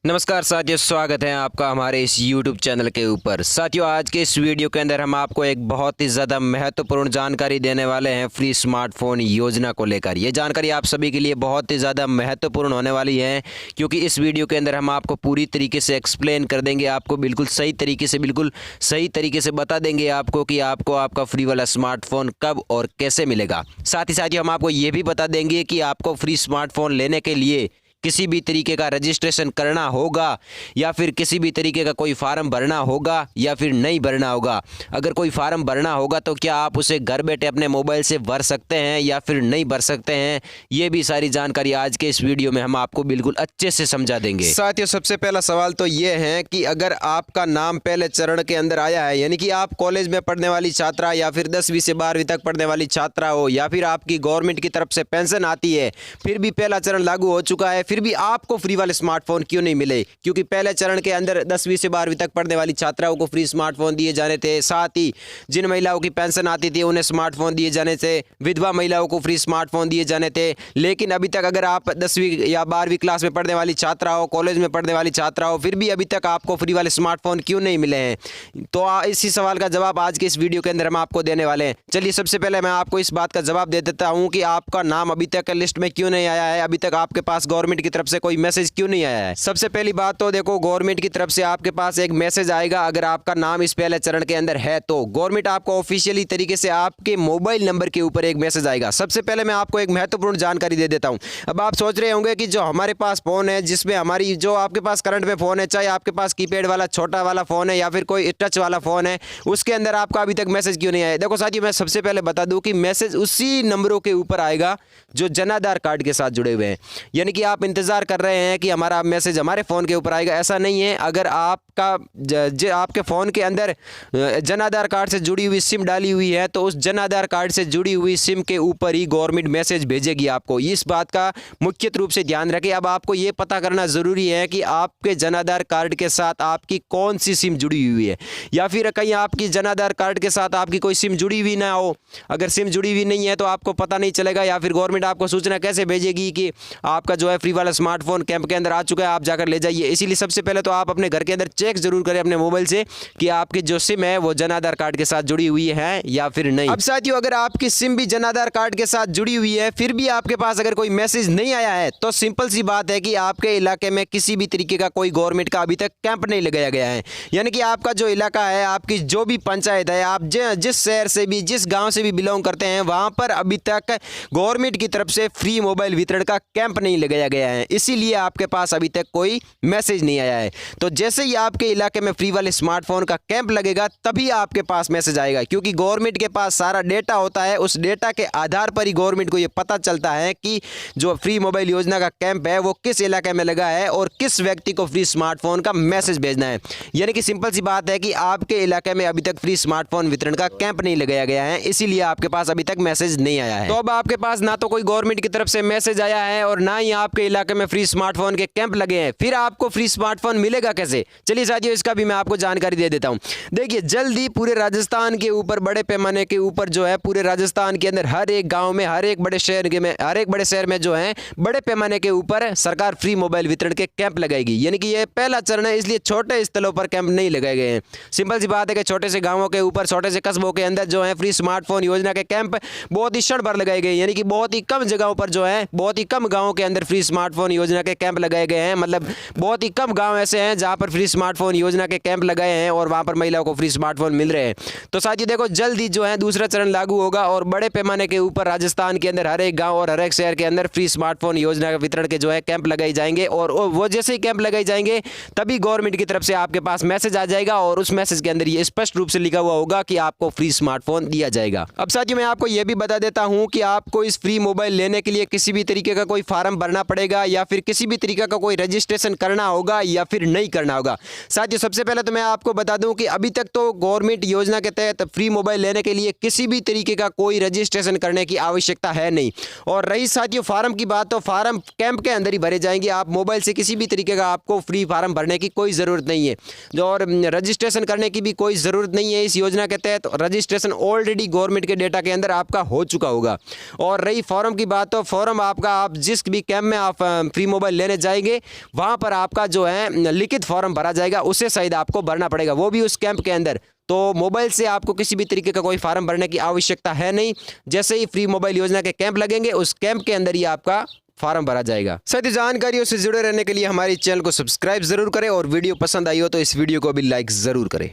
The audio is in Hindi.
नमस्कार साथियों, स्वागत है आपका हमारे इस YouTube चैनल के ऊपर। साथियों, आज के इस वीडियो के अंदर हम आपको एक बहुत ही ज़्यादा महत्वपूर्ण जानकारी देने वाले हैं फ्री स्मार्टफोन योजना को लेकर। ये जानकारी आप सभी के लिए बहुत ही ज़्यादा महत्वपूर्ण होने वाली है, क्योंकि इस वीडियो के अंदर हम आपको पूरी तरीके से एक्सप्लेन कर देंगे, आपको बिल्कुल सही तरीके से बता देंगे आपको कि आपको आपका फ्री वाला स्मार्टफोन कब और कैसे मिलेगा। साथ ही साथ हम आपको ये भी बता देंगे कि आपको फ्री स्मार्टफोन लेने के लिए किसी भी तरीके का रजिस्ट्रेशन करना होगा या फिर किसी भी तरीके का कोई फार्म भरना होगा या फिर नहीं भरना होगा। अगर कोई फार्म भरना होगा तो क्या आप उसे घर बैठे अपने मोबाइल से भर सकते हैं या फिर नहीं भर सकते हैं, ये भी सारी जानकारी आज के इस वीडियो में हम आपको बिल्कुल अच्छे से समझा देंगे। साथियों, सबसे पहला सवाल तो ये है कि अगर आपका नाम पहले चरण के अंदर आया है, यानी कि आप कॉलेज में पढ़ने वाली छात्रा या फिर 10वीं से 12वीं तक पढ़ने वाली छात्रा हो, या फिर आपकी गवर्नमेंट की तरफ से पेंशन आती है, फिर भी पहला चरण लागू हो चुका है, फिर भी आपको फ्री वाले स्मार्टफोन क्यों नहीं मिले? क्योंकि पहले चरण के अंदर 10वीं से 12वीं तक पढ़ने वाली छात्राओं को फ्री स्मार्टफोन दिए जाने थे। साथ ही जिन महिलाओं की पेंशन आती थी उन्हें स्मार्टफोन दिए जाने थे, विधवा महिलाओं को फ्री स्मार्टफोन दिए जाने थे। लेकिन अभी तक अगर आप 10वीं या 12वीं क्लास में पढ़ने वाली छात्रा हो, कॉलेज में पढ़ने वाली छात्रा हो, फिर भी अभी तक आपको फ्री वाले स्मार्टफोन क्यों नहीं मिले हैं? तो इसी सवाल का जवाब आज के इस वीडियो के अंदर हम आपको देने वाले हैं। चलिए, सबसे पहले मैं आपको इस बात का जवाब दे देता हूं कि आपका नाम अभी तक लिस्ट में क्यों नहीं आया है, अभी तक आपके पास गवर्नमेंट की तरफ से कोई मैसेज क्यों नहीं आया है। सबसे पहली बात तो देखो, गवर्नमेंट की तरफ से आपके पास एक मैसेज आएगा अगर आपका नाम इस पहले चरण के अंदर है तो। गवर्नमेंट आपको ऑफिशियली तरीके से आपके मोबाइल नंबर के ऊपर एक मैसेज आएगा। सबसे पहले मैं आपको एक महत्वपूर्ण जानकारी दे देता हूं। अब आप सोच रहे होंगे कि जो हमारे पास फोन है, जिसमें हमारी जो आपके पास करंट में फोन है, चाहे आपके पास कीपैड वाला छोटा वाला फोन है या फिर कोई टच वाला फोन है, उसके अंदर आपका अभी तक मैसेज क्यों नहीं आया? देखो साथियों, मैं सबसे पहले बता दूं कि मैसेज उसी नंबरों के ऊपर आएगा जो जन आधार कार्ड के साथ जुड़े हुए हैं। यानी कि आप इंतजार कर रहे हैं कि हमारा मैसेज हमारे फ़ोन के ऊपर आएगा, ऐसा नहीं है। अगर आपके फ़ोन के अंदर जन आधार कार्ड से जुड़ी हुई सिम डाली हुई है तो उस जन आधार कार्ड से जुड़ी हुई सिम के ऊपर ही गवर्नमेंट मैसेज भेजेगी आपको। इस बात का मुख्य रूप से ध्यान रखें। अब आपको ये पता करना ज़रूरी है कि आपके जन आधार कार्ड के साथ आपकी कौन सी सिम जुड़ी हुई है, या फिर कहीं आपकी जन आधार कार्ड के साथ आपकी कोई सिम जुड़ी हुई ना हो। अगर सिम जुड़ी हुई नहीं है तो आपको पता नहीं चलेगा, या फिर गवर्नमेंट आपको सूचना कैसे भेजेगी कि आपका जो है फ्री वाला स्मार्टफोन कैंप के अंदर आ चुका है, आप जाकर ले जाइए। इसीलिए सबसे पहले तो आप अपने घर के अंदर चेक जरूर करें अपने मोबाइल से कि आपकी जो सिम है वो जन आधार कार्ड के साथ जुड़ी हुई है या फिर नहीं। अब साथियों, अगर आपकी सिम भी जन आधार कार्ड के साथ जुड़ी हुई है, फिर भी आपके पास अगर कोई मैसेज नहीं आया है, तो सिंपल सी बात है कि आपके इलाके में किसी भी तरीके का कोई गवर्नमेंट का अभी तक कैंप नहीं लगाया गया है। यानी कि आपका जो इलाका है, आपकी जो भी पंचायत है, आप जिस शहर से भी, जिस गाँव से भी बिलोंग करते हैं, वहाँ पर अभी तक गवर्नमेंट की तरफ से फ्री मोबाइल वितरण का कैंप नहीं लगाया गया है। इसीलिए आपके पास अभी तक कोई मैसेज नहीं आया है। तो जैसे ही आपके इलाके में फ्री वाले स्मार्टफोन का कैंप लगेगा तभी आपके पास मैसेज आएगा, क्योंकि गवर्नमेंट के पास सारा डेटा होता है। उस डेटा के आधार पर ही गवर्नमेंट को ये पता चलता है कि जो फ्री मोबाइल योजना का कैंप है वो किस इलाके में लगा है और किस व्यक्ति को फ्री स्मार्टफोन का मैसेज भेजना है। यानी कि सिंपल सी बात है कि आपके इलाके में अभी तक फ्री स्मार्टफोन वितरण का कैंप नहीं लगाया गया है, इसीलिए आपके पास अभी तक मैसेज नहीं आया है। तो अब आपके पास ना तो कोई गवर्नमेंट की तरफ से मैसेज आया है और ना ही आपके इलाके में फ्री स्मार्टफोन के कैंप लगे हैं, फिर आपको फ्री स्मार्टफोन मिलेगा कैसे? चलिए साथियों, इसका भी मैं आपको जानकारी दे देता हूं। देखिए, जल्दी पूरे राजस्थान के ऊपर, बड़े पैमाने के ऊपर जो है, पूरे राजस्थान के अंदर हर एक गांव में, हर एक बड़े शहर में जो है, बड़े पैमाने के ऊपर सरकार फ्री मोबाइल वितरण के कैंप लगाएगी। यानी कि ये पहला चरण है, इसलिए छोटे स्थलों पर कैंप नहीं लगाए गए हैं। सिंपल सी बात है कि छोटे से गाँवों के ऊपर, छोटे से कस्बों के अंदर जो है फ्री स्मार्टफोन योजना के कैंप बहुत ही क्षण भर लगाए गए। यानी कि बहुत ही कम जगहों पर जो है, बहुत ही कम गाँवों के अंदर फ्री स्मार्टफोन योजना के कैंप लगाए गए हैं। मतलब बहुत ही कम गांव ऐसे हैं जहां पर फ्री स्मार्टफोन योजना के कैंप लगाए हैं और वहां पर महिलाओं को फ्री स्मार्टफोन मिल रहे हैं। तो साथियों देखो, जल्दी जो है दूसरा चरण लागू होगा और बड़े पैमाने के ऊपर राजस्थान के अंदर हर एक गांव और हर एक शहर के अंदर फ्री स्मार्टफोन योजना के वितरण के जो है कैंप लगाए जाएंगे। और वो जैसे ही कैंप लगाए जाएंगे तभी गवर्नमेंट की तरफ से आपके पास मैसेज आ जाएगा और उस मैसेज के अंदर ये स्पष्ट रूप से लिखा हुआ होगा कि आपको फ्री स्मार्टफोन दिया जाएगा। अब साथियों, मैं आपको यह भी बता देता हूं कि आपको इस फ्री मोबाइल लेने के लिए किसी भी तरीके का कोई फार्म भरना पड़ेगा या फिर किसी भी तरीके का कोई रजिस्ट्रेशन करना होगा या फिर नहीं करना होगा। साथियों, सबसे पहले तो मैं आपको बता दूं कि अभी तक तो गवर्नमेंट योजना के तहत फ्री मोबाइल लेने के लिए किसी भी तरीके का कोई रजिस्ट्रेशन करने की आवश्यकता है नहीं। और रही साथियों फार्म की बात, तो फार्म कैंप के अंदर ही भरे जाएंगे। आप मोबाइल से किसी भी तरीके का आपको फ्री फार्म भरने की कोई ज़रूरत नहीं है, और रजिस्ट्रेशन करने की भी कोई ज़रूरत नहीं है। इस योजना के तहत रजिस्ट्रेशन ऑलरेडी गवर्नमेंट के डेटा के अंदर आपका हो चुका होगा। और रही फॉर्म की बात, तो फॉर्म आपका, आप जिस भी कैंप में आप फ्री मोबाइल लेने जाएंगे वहाँ पर आपका जो है लिखित फॉर्म भरा जाएगा, उसे शायद आपको भरना पड़ेगा, वो भी उस कैंप के अंदर। तो मोबाइल से आपको किसी भी तरीके का कोई फार्म भरने की आवश्यकता है नहीं। जैसे ही फ्री मोबाइल योजना के कैंप लगेंगे उस कैंप के अंदर ही आपका फार्म भरा जाएगा। साथ ही जानकारियों से जुड़े रहने के लिए हमारे चैनल को सब्सक्राइब जरूर करें और वीडियो पसंद आई हो तो इस वीडियो को भी लाइक जरूर करें।